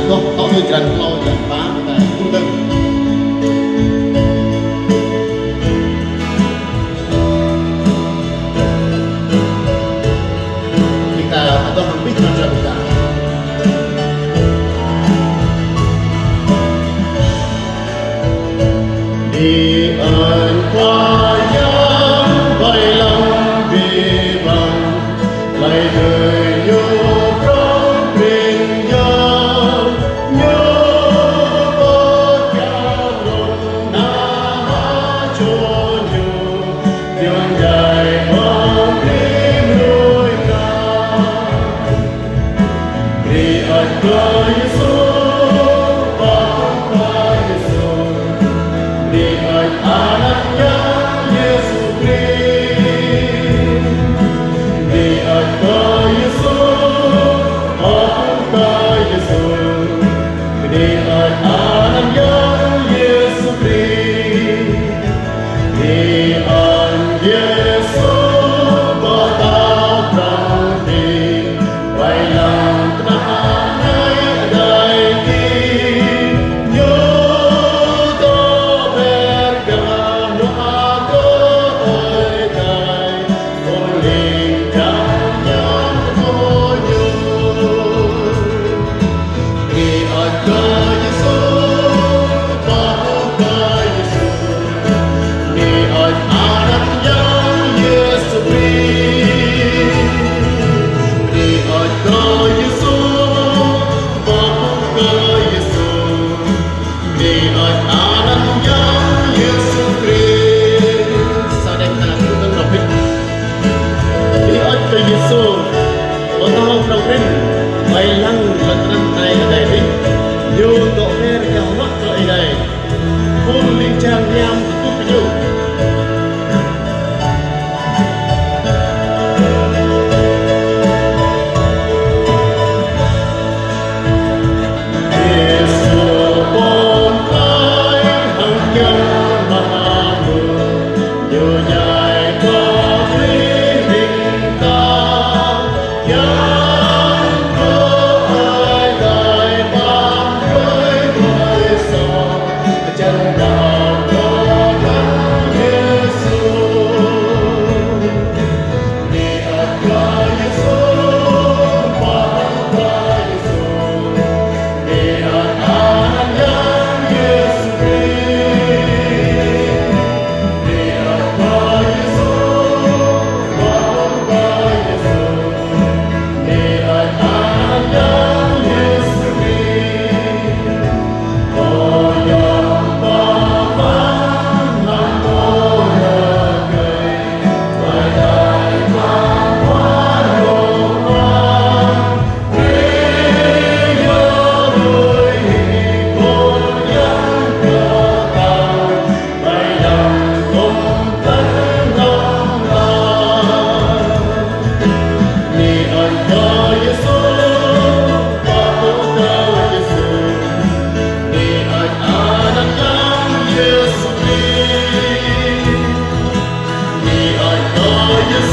có đôi trần lo trần phá tại trung tâm kita atau hampir macam kita đi ơn qua những bay lòng vì bằng lại đời yêu trong bình yên nhớ có cha lòng na cho nhiều đường dài mong đến nơi nào đi ơn qua Giêsu anaknya Yesus Kristus di atas Yesus atas Yesus di anaknya Yesus Kristus di an Yesus batang berhenti bailang tenang adai Yesus